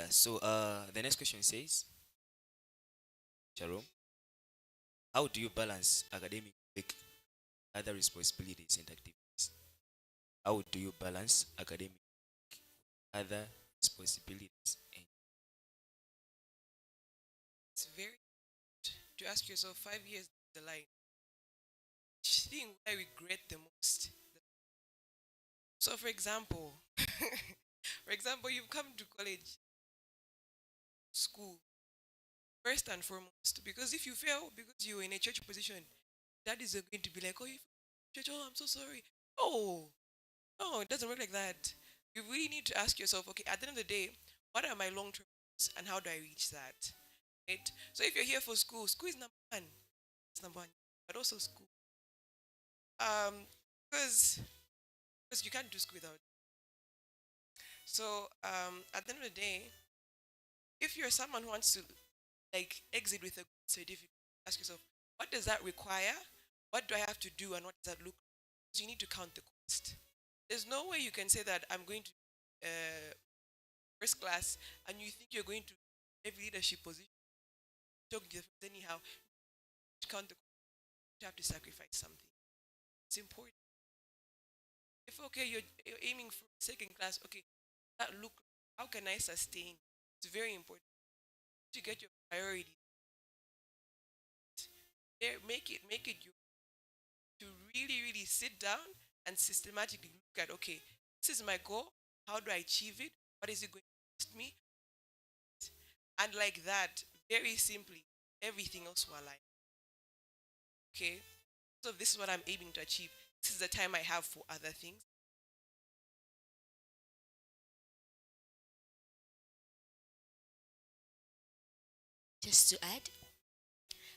Yeah, so the next question says, Jerome, how do you balance academic with other responsibilities and activities? How do you balance academic other responsibilities and It's very good to ask yourself 5 years down the line, which thing I regret the most. So, for example, you've come to college, school, first and foremost, because if you fail because you're in a church position, that is going to be like, oh, you church, oh, I'm so sorry. Oh, no, it doesn't work like that. You really need to ask yourself, okay, at the end of the day, what are my long-term goals and how do I reach that? Right? So if you're here for school, school is number one. It's number one. But also school. Um, because you can't do school without. So at the end of the day, if you're someone who wants to like exit with a good certificate, ask yourself, what does that require? What do I have to do and what does that look like? Because you need to count the cost. There's no way you can say that I'm going to first class and you think you're going to every leadership position, talk different anyhow. To count the cost, you have to sacrifice something. It's important. If okay, you're aiming for second class, okay, that look, how can I sustain? It's very important to get your priority. There, make it you to really sit down and systematically look at okay, this is my goal. How do I achieve it? What is it going to cost me? And like that, very simply, everything else will align. Okay, so this is what I'm aiming to achieve. This is the time I have for other things. Just to add,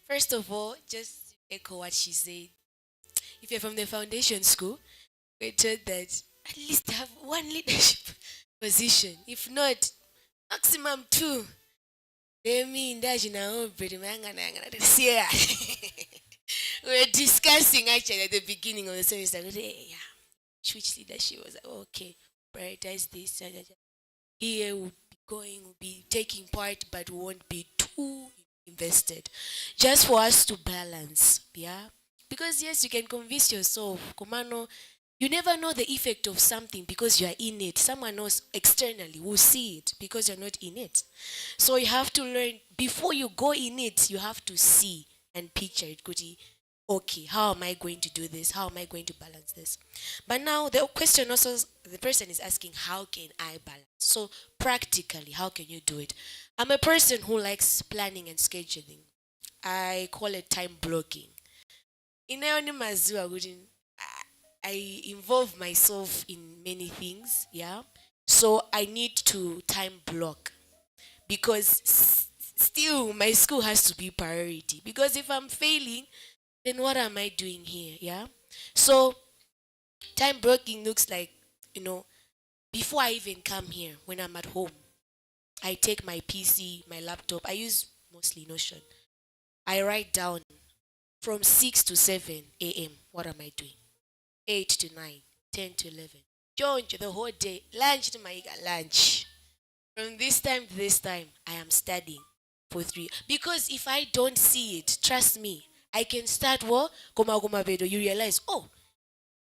first of all, just to echo what she said. If you're from the foundation school, we're told that at least have one leadership position. If not, maximum two. They mean that you know, pretty man, yeah. We're discussing actually at the beginning of the semester. Yeah, switch leadership was like, okay, prioritize this. Here will be going, will be taking part, but won't be too invested. Just for us to balance, yeah. Because yes, you can convince yourself, Komano, you never know the effect of something because you are in it. Someone else externally will see it because you're not in it. So you have to learn before you go in it, you have to see and picture it. Goody, okay, how am I going to do this? How am I going to balance this? But now the question also, the person is asking, how can I balance? So practically, how can you do it? I'm a person who likes planning and scheduling. I call it time blocking. Inaoni maziwa kuti I involve myself in many things, yeah. So I need to time block because still my school has to be priority. Because if I'm failing, then what am I doing here? Yeah. So time blocking looks like, you know, before I even come here, when I'm at home, I take my PC, my laptop. I use mostly Notion. I write down from 6 to 7 a.m. What am I doing? 8 to 9, 10 to 11. Jonge the whole day. Lunch to my lunch. From this time to this time, I am studying for 3. Because if I don't see it, trust me, I can start what? Koma koma bedo. You realize, oh,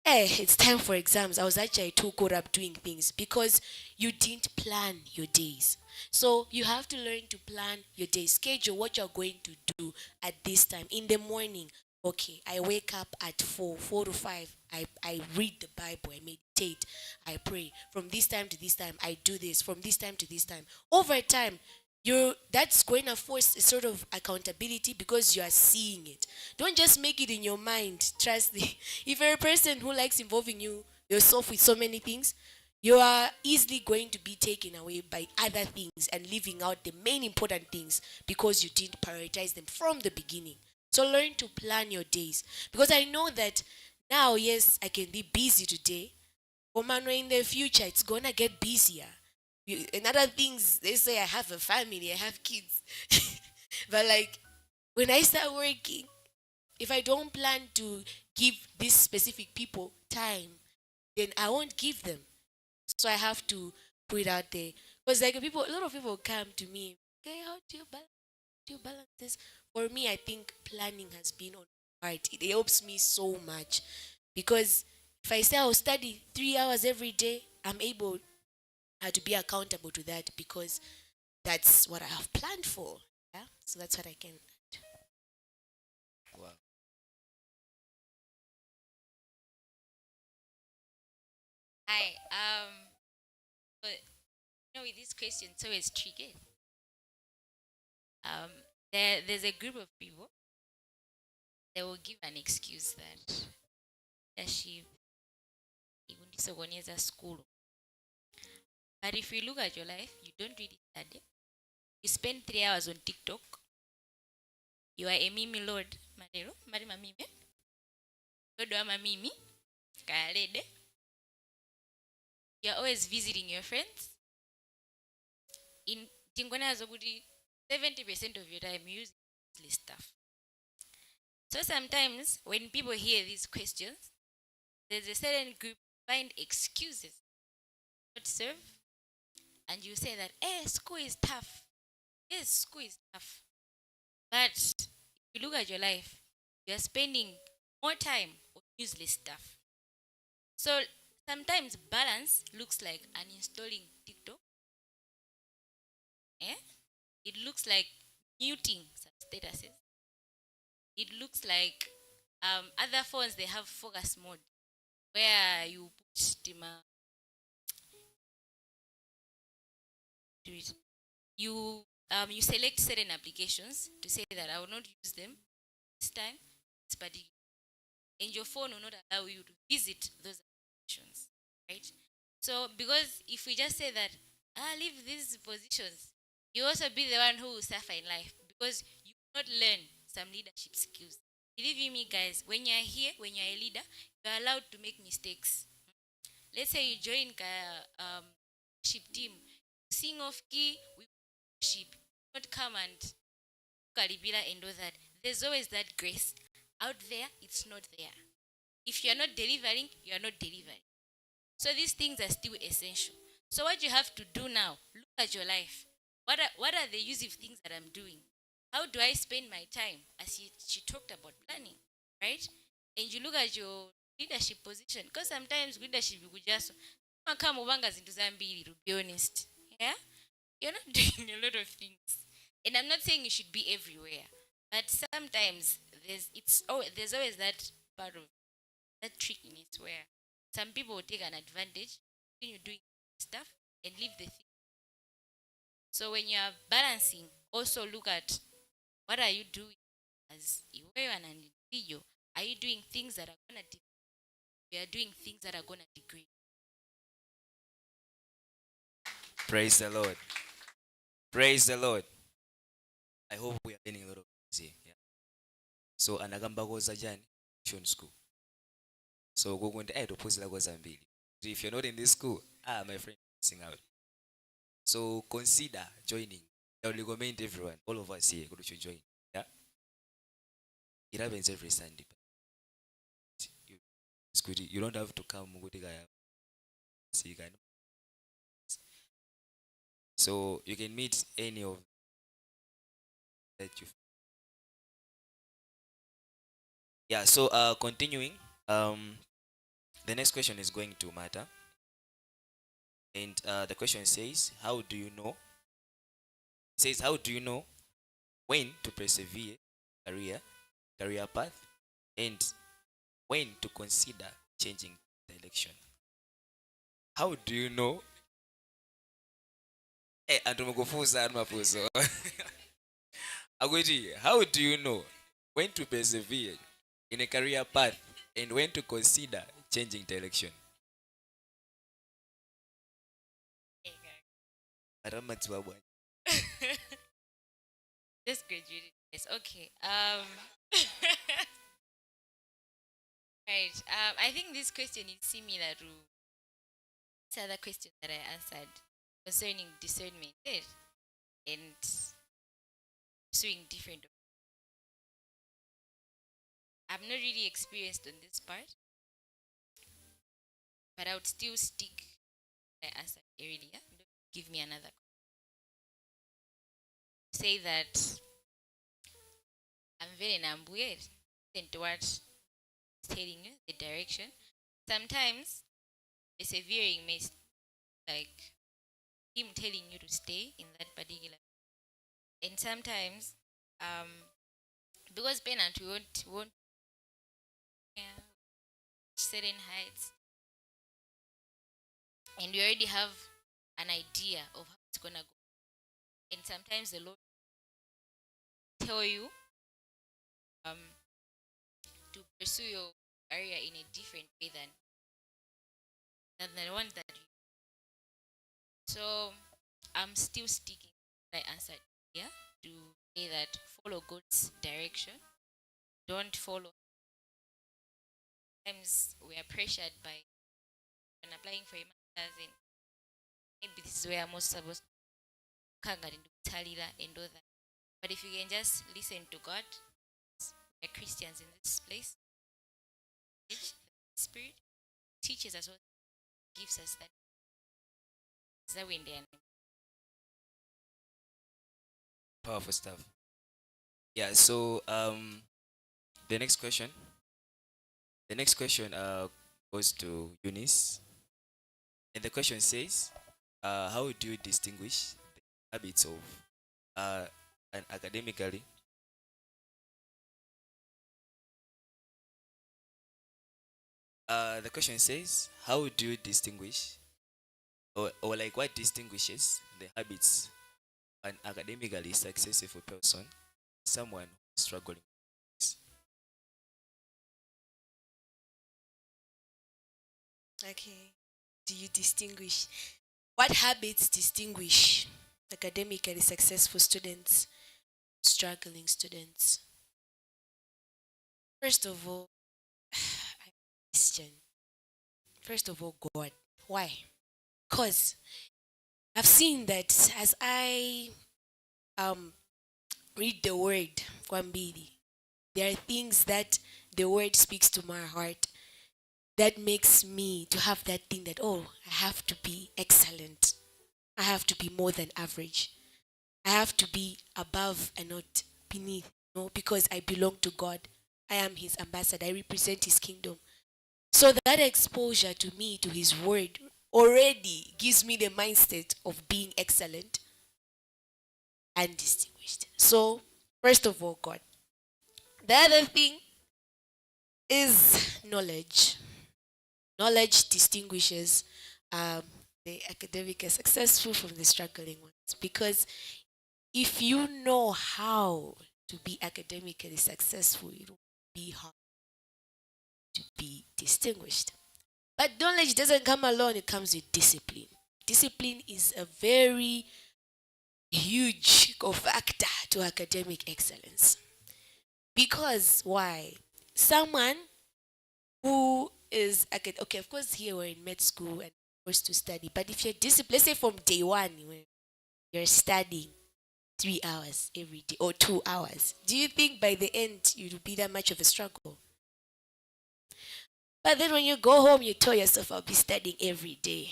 it's time for exams. I was actually too caught up doing things because you didn't plan your days. So you have to learn to plan your day. Schedule what you're going to do at this time. In the morning, okay, I wake up at 4, 4 to 5. I read the Bible, I meditate, I pray. From this time to this time, I do this. From this time to this time. Over time, you're that's going to force a sort of accountability because you are seeing it. Don't just make it in your mind. Trust me. If you're a person who likes involving yourself with so many things, you are easily going to be taken away by other things and leaving out the main important things because you didn't prioritize them from the beginning. So learn to plan your days because I know that now, yes, I can be busy today, but man, in the future, it's gonna get busier. And other things, they say I have a family, I have kids. But like when I start working, if I don't plan to give these specific people time, then I won't give them. So I have to put it out there. Because like a lot of people come to me, okay, how do you balance this? For me, I think planning has been on part. It helps me so much because if I say I'll study 3 hours every day, I'm able to be accountable to that because that's what I have planned for. Yeah, so that's what I can. Wow. Hi. But with this question, so it's tricky. Um, there's a group of people. They will give an excuse that leadership is school. But if you look at your life, you don't really study. You spend 3 hours on TikTok. You are a mimi lord. Marero, mari mamime. Lord wa mamimi. Kalede. You're always visiting your friends. In Tingona Zogudi, 70% of your time you use useless stuff. So sometimes when people hear these questions, there's a certain group find excuses not to serve, and you say that, school is tough. Yes, school is tough. But if you look at your life, you're spending more time on useless stuff. So sometimes balance looks like uninstalling TikTok. Eh? It looks like muting some statuses. It looks like other phones they have focus mode where you put you select certain applications to say that I will not use them this time. It's particular. And your phone will not allow you to visit those applications, right? So because if we just say that leave these positions, you also be the one who will suffer in life because you will not learn some leadership skills. Believe me, guys, when you're here, when you're a leader, you're allowed to make mistakes. Let's say you join ship team, sing off key, we ship, not come and Karibira and all that. There's always that grace. Out there, it's not there. If you're not delivering, you're not delivering. So these things are still essential. So what you have to do now, look at your life. What are the useful things that I'm doing? How do I spend my time? As she talked about planning, right? And you look at your leadership position. Because sometimes leadership you could just come into Zambia, to be honest. Yeah? You're not doing a lot of things. And I'm not saying you should be everywhere. But sometimes there's always that part of that trickiness where some people will take an advantage when you're doing stuff and leave the thing. So when you're balancing, also look at what are you doing as you are an individual. Are you doing things that are gonna we are doing things that are gonna degrade? Praise the Lord. Praise the Lord. I hope we are learning a lot of things here. Yeah. So anagamba goza jani Sean school. So go going to opposite goza mbili. If you're not in this school, my friend, sing out. So consider joining. I will recommend everyone, all of us here, go to join. Yeah, it happens every Sunday. It's good. You don't have to come. So you can. So you can meet any of that you. Yeah. So continuing. The next question is going to matter, and the question says, how do you know? It says, how do you know when to persevere career career path, and when to consider changing direction? How do you know? Antumakufuza mafuso. Agwiti, how do you know when to persevere in a career path and when to consider changing direction? Aramatwa bwana. Just graduated. Yes, okay. Right. I think this question is similar to the other question that I answered concerning discernment and pursuing different. I'm not really experienced on this part, but I would still stick to the answer earlier. give me another. Say that I'm very nambuer to what is telling you the direction. Sometimes persevering may like him telling you to stay in that particular, and sometimes um because parent won't yeah, certain heights, and we already have an idea of how it's gonna go, and sometimes the Lord tell you um to pursue your area in a different way than the one that you. So I'm still sticking. I answered yeah to say that follow God's direction. Don't follow. Sometimes we are pressured by when applying for a master's, and maybe this is where I'm most supposed to kanga and talila and all that. But if you can just listen to God, we're Christians in this place. The Spirit teaches us what gives us that. Is that when they are Powerful stuff. Yeah. So the next question. The next question goes to Eunice, and the question says, how do you distinguish the habits of an academically the question says, how do you distinguish, or like what distinguishes the habits of an academically successful person, someone struggling with this? Okay. Do you distinguish? What habits distinguish academically successful students, struggling students? First of all, I have a question. First of all, God. Why? Because I've seen that as I um read the word, Kwambili, there are things that the word speaks to my heart that makes me to have that thing that, oh, I have to be excellent. I have to be more than average. I have to be above and not beneath, no, because I belong to God. I am his ambassador. I represent his kingdom. So that exposure to me, to his word, already gives me the mindset of being excellent and distinguished. So, first of all, God. The other thing is knowledge. Knowledge distinguishes um, the academically successful from the struggling ones. Because if you know how to be academically successful, it will be hard to be distinguished. But knowledge doesn't come alone, it comes with discipline. Discipline is a very huge factor to academic excellence. Because why? Someone who is okay, of course, here we're in med school and forced to study, but if you're disciplined, let's say from day one, when you're studying 3 hours every day or 2 hours, do you think by the end it will be that much of a struggle? But then when you go home, you tell yourself, I'll be studying every day.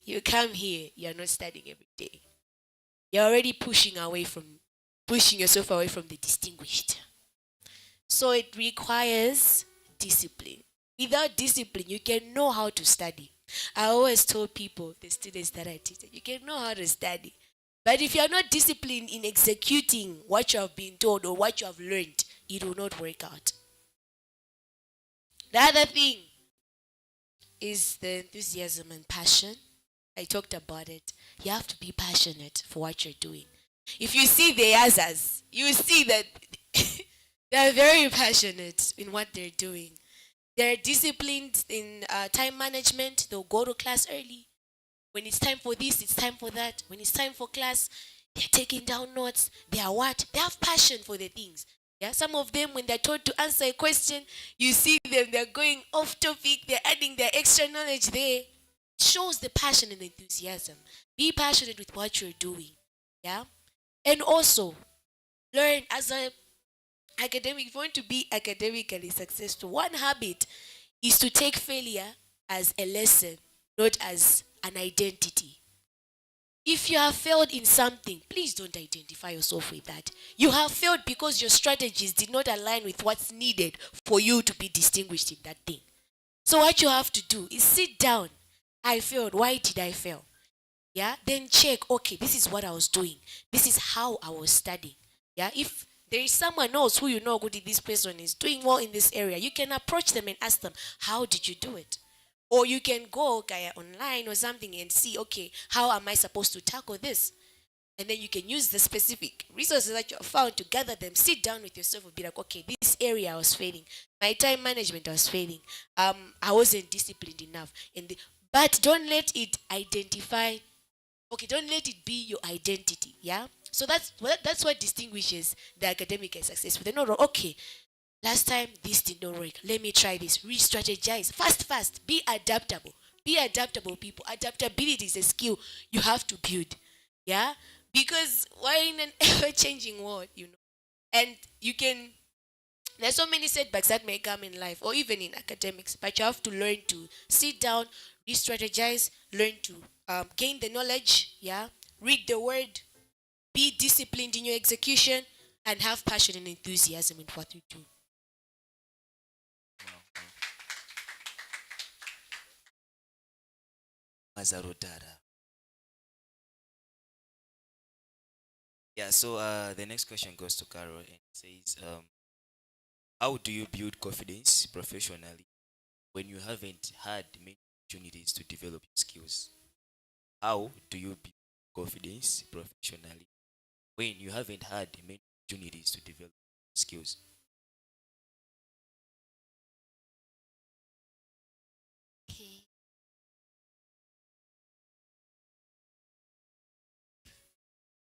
You come here, you're not studying every day. You're already pushing yourself away from the distinguished. So it requires discipline. Without discipline, you can know how to study. I always told people, the students that I teach, you can know how to study. But if you're not disciplined in executing what you have been told or what you have learned, it will not work out. The other thing is the enthusiasm and passion. I talked about it. You have to be passionate for what you're doing. If you see the others, you see that they are very passionate in what they're doing. They're disciplined in time management. They'll go to class early. When it's time for this, it's time for that. When it's time for class, they're taking down notes. They are what? They have passion for the things. Yeah, some of them, when they're told to answer a question, you see them, they're going off topic, they're adding their extra knowledge there. It shows the passion and enthusiasm. Be passionate with what you're doing. Yeah. And also, learn as a academic, if you want to be academically successful, one habit is to take failure as a lesson, not as an identity. If you have failed in something, please don't identify yourself with that. You have failed because your strategies did not align with what's needed for you to be distinguished in that thing. So what you have to do is sit down. I failed. Why did I fail? Yeah, then check, okay, this is what I was doing, this is how I was studying. Yeah, if there is someone else who you know good, this person is doing well in this area, you can approach them and ask them, how did you do it? Or you can go online or something and see, okay, how am I supposed to tackle this? And then you can use the specific resources that you have found to gather them, sit down with yourself and be like, okay, this area I was failing, my time management I was failing, I wasn't disciplined enough, but don't let it identify. Okay, don't let it be your identity. Yeah. So that's what distinguishes the academic and successful. They know, okay, last time this did not work. Let me try this. Re-strategize. Fast. Be adaptable. Be adaptable, people. Adaptability is a skill you have to build. Yeah? Because we're in an ever-changing world, And you can there's so many setbacks that may come in life or even in academics, but you have to learn to sit down, re-strategize, learn to gain the knowledge, yeah, read the word, be disciplined in your execution, and have passion and enthusiasm in what you do. Mazarotara. Yeah, so the next question goes to Carol and says, how do you build confidence professionally when you haven't had many opportunities to develop your skills? How do you build confidence professionally when you haven't had many opportunities to develop skills? Okay,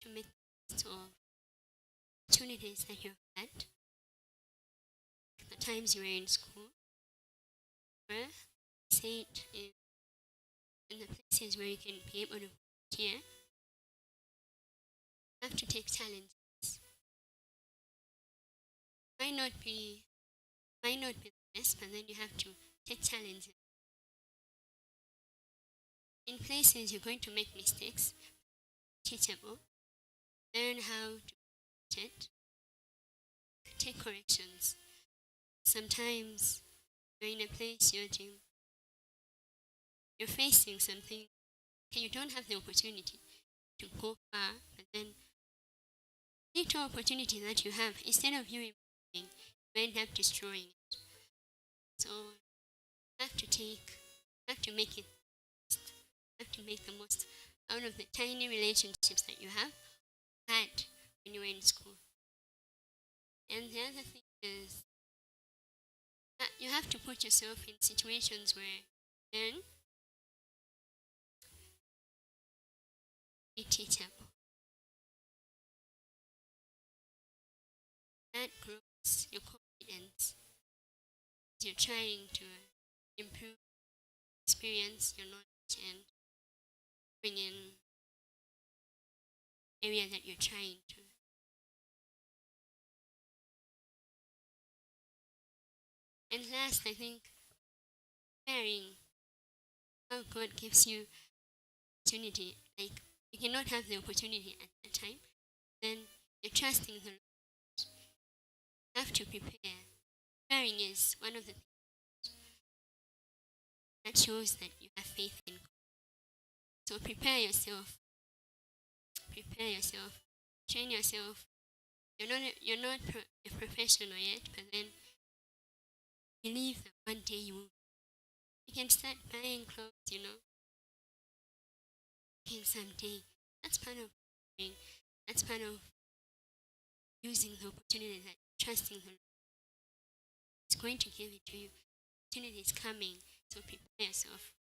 to make sense of opportunities that you've had, the times you were in school, or say it in the places where you can be able to volunteer, you have to take challenges. Might not be the best, but then you have to take challenges. In places you're going to make mistakes, teachable, learn how to do it, take corrections. Sometimes you're in a place you're facing something, okay, you don't have the opportunity to go far, but then little opportunity that you have, instead of you improving, you end up destroying it. So you have to make it, have to make the most out of the tiny relationships that you have had when you were in school. And the other thing is that you have to put yourself in situations where then be teachable. That grows your confidence. You're trying to improve experience, your knowledge, and bring in area that you're trying to. And last, I think sharing how God gives you opportunity. Like you cannot have the opportunity at the time, then you're trusting the Lord. You have to prepare. Preparing is one of the things that shows that you have faith in God. So prepare yourself. Prepare yourself. Train yourself. You're not a professional yet, but then believe that one day you will. You can start buying clothes. In someday. That's part of preparing. That's part of using the opportunity that trusting the Lord is going to give it to you. Opportunity is coming, so prepare yourself.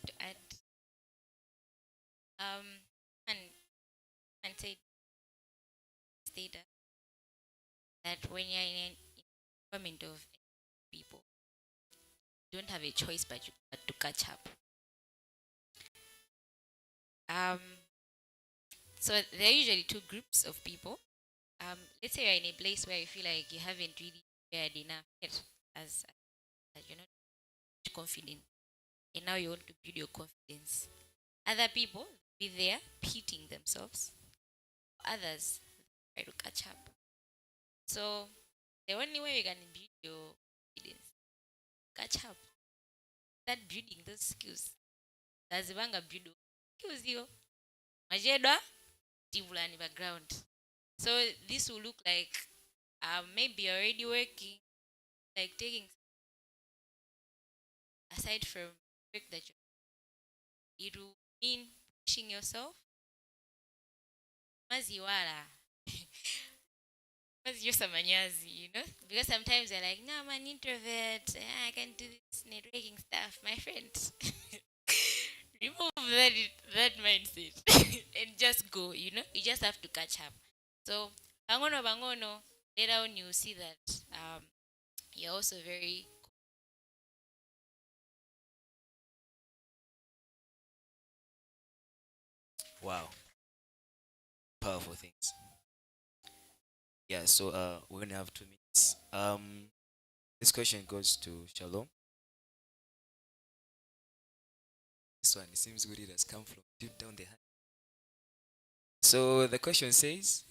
To add, um, and say data that when you're in an environment of people, you don't have a choice but to catch up. Um, so there are usually two groups of people. let's say you're in a place where you feel like you haven't really prepared enough yet, as you're not confident, and now you want to build your confidence. Other people be there pitting themselves, others try to catch up. So the only way you can build your confidence, catch up, start building those skills. Lazibanga build skills you. Majedwa tivula in background. So this will look like maybe you're already working, like taking aside from work that it will mean pushing yourself. Maziwala. Maziyosamanyazi, you know? Because sometimes you're like, no, I'm an introvert. I can do this networking stuff. My friend. Remove that mindset and just go, you know? You just have to catch up. So, bangono, later on you see that you're also very. Wow, powerful things. Yeah, so we're gonna have 2 minutes. This question goes to Shalom. This one, it seems good, it has come from deep down the heart. So the question says,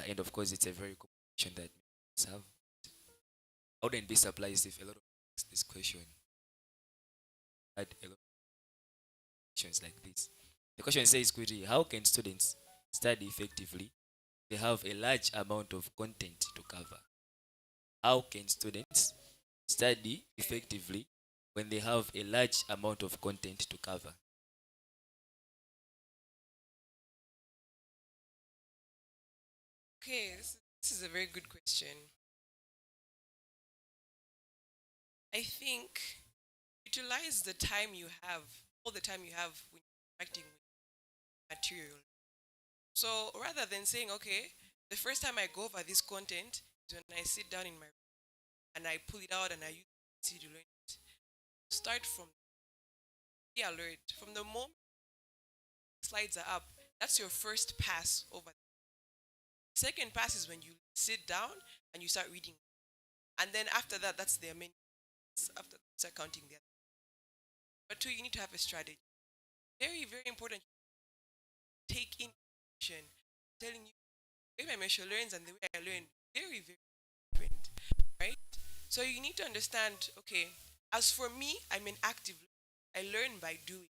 and of course it's a very common question that many have. I wouldn't be surprised if a lot of ask this question had a lot of questions like this. The question says, quickly, how can students study effectively? They have a large amount of content to cover. How can students study effectively when they have a large amount of content to cover? Okay, this is a very good question. I think utilize the time you have, all the time you have when you're interacting with material. So rather than saying, okay, the first time I go over this content is when I sit down in my room and I pull it out and I use it to learn it. Start from, be alert. From the moment slides are up, that's your first pass over. Second pass is when you sit down and you start reading. And then after that, that's their main. After start counting there. But two, you need to have a strategy. Very, very important. Take in action. Telling you the way my mentor learns and the way I learn, very, very different. Right? So you need to understand, okay, as for me, I'm an active learner. I learn by doing.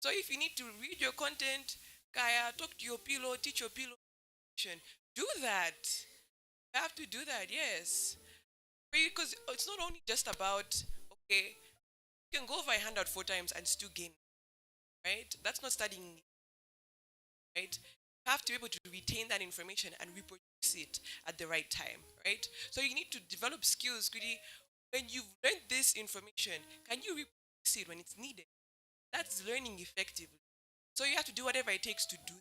So if you need to read your content, Kaya, talk to your pillow, teach your pillow, do that. You have to do that, yes. Because it's not only just about, okay, you can go over a handout 4 times and still gain, right? That's not studying, right? You have to be able to retain that information and reproduce it at the right time, right? So you need to develop skills, really. When you've learned this information, can you reproduce it when it's needed? That's learning effectively. So you have to do whatever it takes to do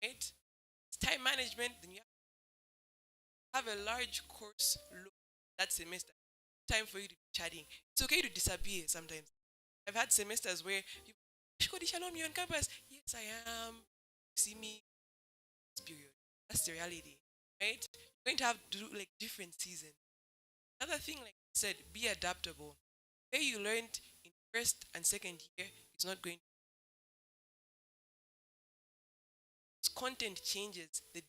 it, right? It's time management, then you have a large course load that semester. Time for you to be chatting. It's okay to disappear sometimes. I've had semesters where people, Shikodi Shalom, you're on campus. Yes, I am. See me, this period. That's the reality, right? You're going to have to do like different seasons. Another thing, like I said, be adaptable. Where you learned in first and second year is not going to. Content changes the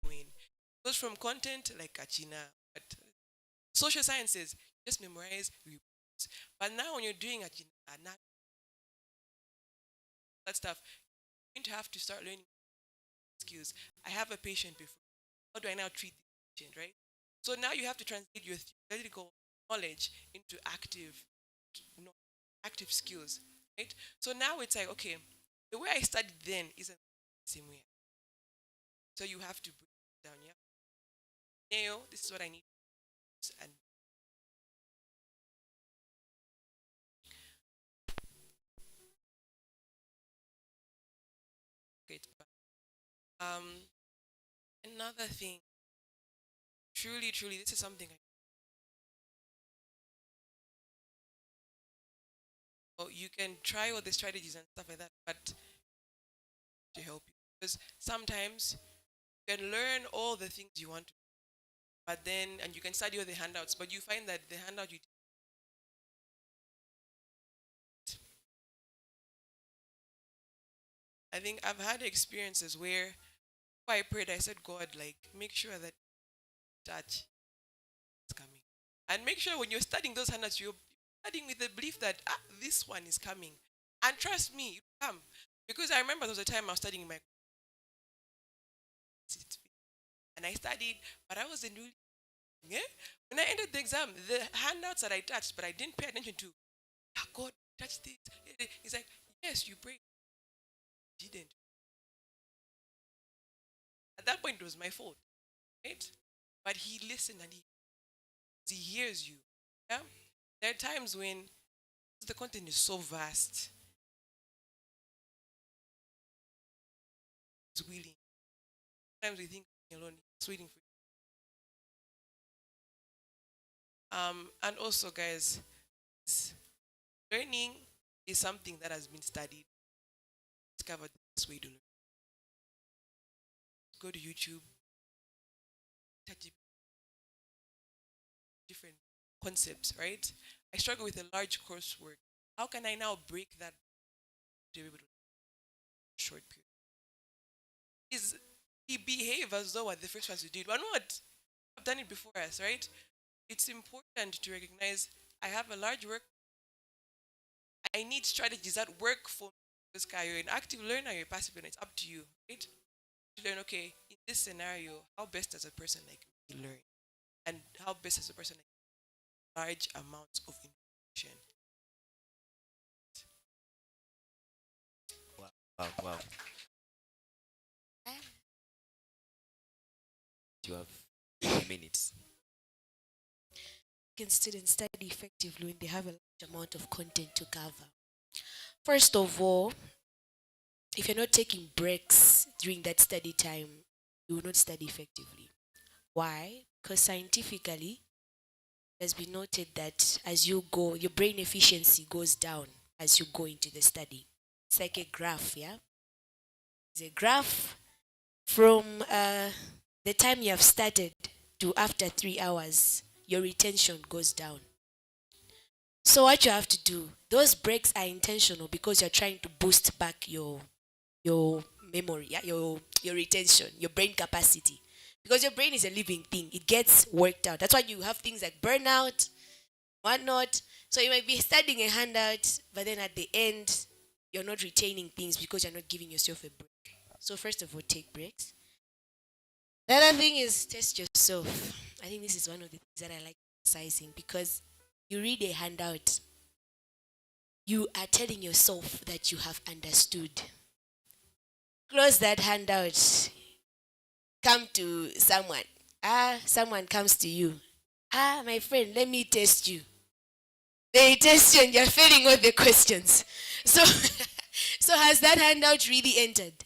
doing. Goes from content like Achina, but social sciences, just memorize reports. But now when you're doing Achina, that stuff, you're going to have to start learning skills. I have a patient before. How do I now treat the patient, right? So now you have to translate your theoretical knowledge into active skills, right? So now it's like, okay, the way I studied then isn't the same way. So you have to break it down, yeah? This is what I need. And okay, another thing, truly, truly, this is something you can try all the strategies and stuff like that, but to help you. because sometimes you can learn all the things you want to, but then, and you can study all the handouts, but you find that the handout you I think I've had experiences where before I prayed, I said, God, like, make sure that touch is coming. And make sure when you're studying those handouts, you're studying with the belief that this one is coming. And trust me, it will come. Because I remember there was a time I was studying in my and I studied, but I wasn't really when I ended the exam, the handouts that I touched, but I didn't pay attention to, God, touch this. He's like, yes, you prayed. Didn't. At that point, it was my fault, right? But he listened and he hears you. Yeah? There are times when the content is so vast. He's willing. Sometimes we think alone, he's waiting for you. And also, guys, learning is something that has been studied, discovered this way to learn. Go to YouTube, touch different concepts, right? I struggle with a large coursework. How can I now break that to be able to short period? Is he behave as though we're the first ones who did? We're not. I've done it before us, right? It's important to recognize I have a large work. I need strategies that work for me. Because you're an active learner, you're a passive learner. It's up to you, right? To learn, okay, in this scenario, how best does a person like me learn? And how best does a person like large amounts of information? Wow, wow, wow. You have 3 minutes. Can students study effectively when they have a large amount of content to cover? First of all, if you're not taking breaks during that study time, you will not study effectively. Why? Because scientifically, it has been noted that as you go, your brain efficiency goes down as you go into the study. It's like a graph, yeah? It's a graph from the time you have started to after 3 hours, your retention goes down. So what you have to do, those breaks are intentional because you're trying to boost back your memory, yeah, your retention, your brain capacity. Because your brain is a living thing. It gets worked out. That's why you have things like burnout, whatnot. So you might be studying a handout, but then at the end, you're not retaining things because you're not giving yourself a break. So first of all, take breaks. The other thing is test yourself. I think this is one of the things that I like emphasizing because you read a handout, you are telling yourself that you have understood. Close that handout. Come to someone. Someone comes to you. My friend, let me test you. They test you and you're failing all the questions. So, so has that handout really entered?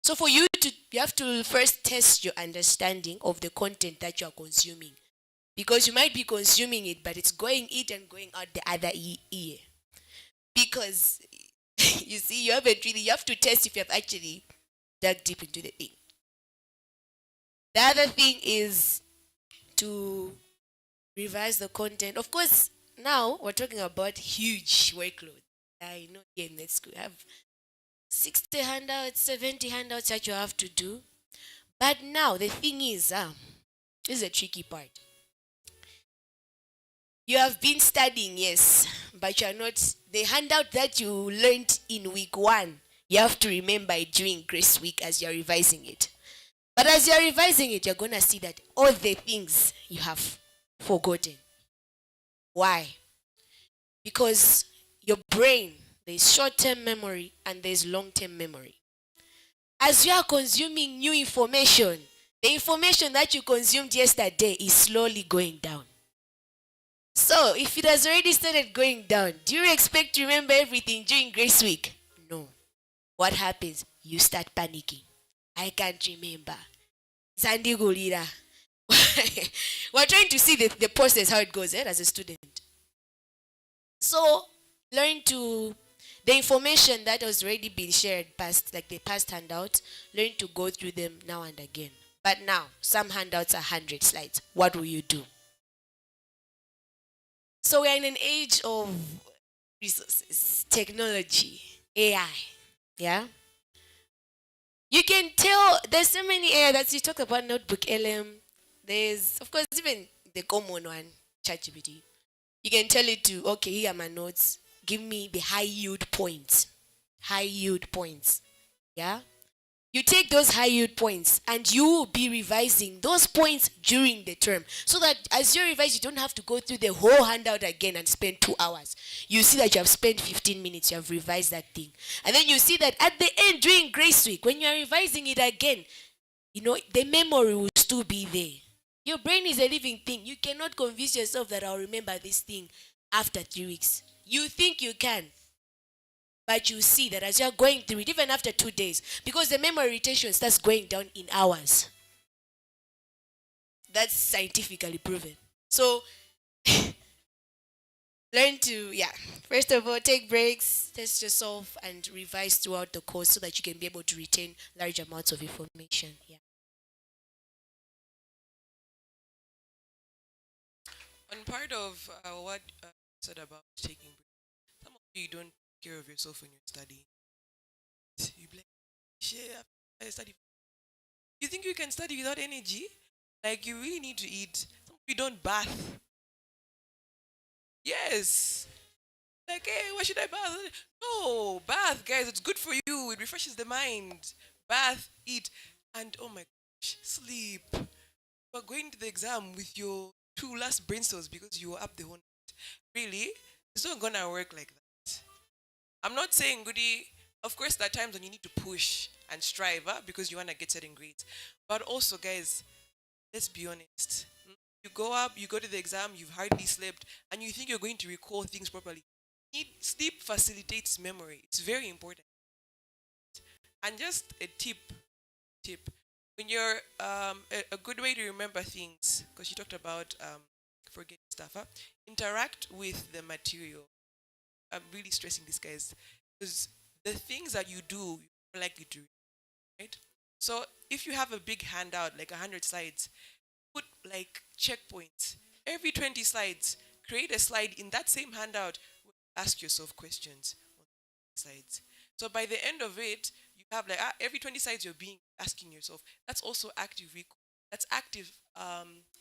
So for you have to first test your understanding of the content that you are consuming. Because you might be consuming it, but it's going in and going out the other ear. Because, you see, you have to test if you have actually dug deep into the thing. The other thing is to revise the content. Of course, now we're talking about huge workload. I know here in that school, have 60 handouts, 70 handouts that you have to do. But now the thing is, this is a tricky part. You have been studying, yes, but you are not, the handout that you learned in week 1, you have to remember it during grace week as you're revising it. But as you're revising it, you're going to see that all the things you have forgotten. Why? Because your brain, there's short-term memory and there's long-term memory. As you are consuming new information, the information that you consumed yesterday is slowly going down. So, if it has already started going down, do you expect to remember everything during grace week? No. What happens? You start panicking. I can't remember. Zandi Gulira. We're trying to see the process, how it goes as a student. So, the The information that has already been shared past, like the past handout, learn to go through them now and again. But now, some handouts are 100 slides. What will you do? So we're in an age of resources, technology, AI. Yeah? You can tell there's so many AI that you talk about notebook LM. There's, of course, even the common one, ChatGPT. You can tell it to, okay, here are my notes. Give me the high yield points. High yield points. Yeah? You take those high yield points and you will be revising those points during the term. So that as you revise, you don't have to go through the whole handout again and spend 2 hours. You see that you have spent 15 minutes, you have revised that thing. And then you see that at the end, during Grace Week, when you are revising it again, the memory will still be there. Your brain is a living thing. You cannot convince yourself that I'll remember this thing after 3 weeks. You think you can, but you see that as you're going through it, even after 2 days, because the memory retention starts going down in hours. That's scientifically proven. So, learn to, first of all, take breaks, test yourself, and revise throughout the course so that you can be able to retain large amounts of information. Yeah. On part of what you said about taking breaks, some of you don't take care of yourself when you're studying. You be like, shit, I study. You think you can study without energy? Like, you really need to eat. Some of you don't bath. Yes. Like, hey, why should I bath? No, bath, guys. It's good for you. It refreshes the mind. Bath, eat, and oh my gosh, sleep. You are going to the exam with your 2 last brain cells because you were up the whole night. Really? It's not gonna work like that. I'm not saying goody. Of course, there are times when you need to push and strive because you wanna get certain grades. But also, guys, let's be honest. You go up, you go to the exam, you've hardly slept, and you think you're going to recall things properly. Sleep facilitates memory. It's very important. And just a tip. When you're a good way to remember things, because you talked about forgetting stuff, interact with the material. I'm really stressing this, guys, because the things that you do, you're likely to, right? So if you have a big handout, like 100 slides, put like checkpoints. Every 20 slides, create a slide in that same handout. Ask yourself questions on the slides. So by the end of it, you have like every 20 slides you're being asking yourself. That's also active recall. That's active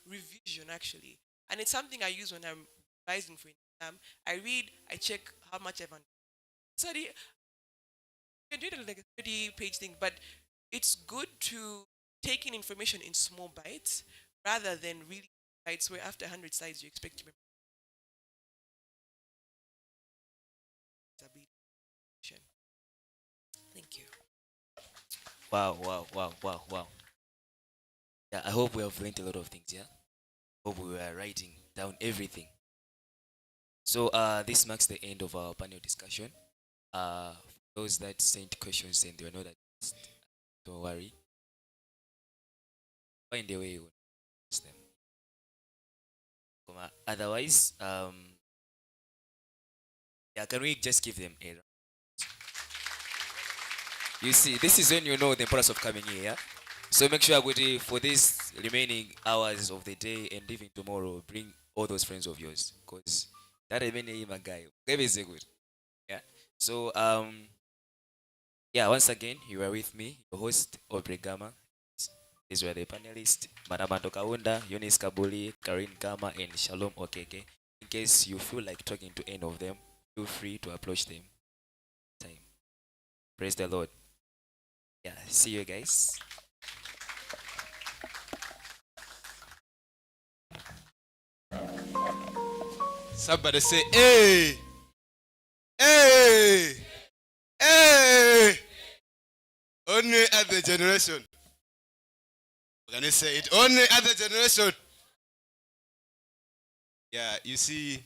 revision actually, and it's something I use when I'm revising for an exam. I read, I check how much I've studied. You can do it like a 30-page thing, but it's good to take in information in small bites rather than really bites where after 100 slides you expect to remember. Thank you. Wow. Yeah, I hope we have learned a lot of things, yeah? Hope we were writing down everything. So this marks the end of our panel discussion. For those that sent questions and they were not addressed, don't worry. Find a way you will address them. Otherwise, can we just give them a round? You see, this is when you know the importance of coming here, yeah? So make sure for these remaining hours of the day and even tomorrow, bring all those friends of yours. Because that remaining guy, is good. Yeah. So once again, you are with me, your host, Aubrey Gama. These were the panelists, Maramando Kaunda, Eunice Kabuli, Karin Gama, and Shalom Okeke. In case you feel like talking to any of them, feel free to approach them. Time. Praise the Lord. Yeah, see you guys. Somebody say, hey, hey, hey. Only other generation. Can you say it? Only other generation. Yeah, you see,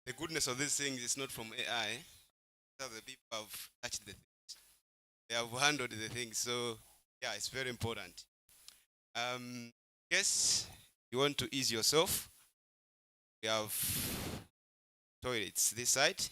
the goodness of this thing is not from AI. The people have touched the things. They have handled the things. So, yeah, it's very important. Yes, you want to ease yourself. We have toilets this side.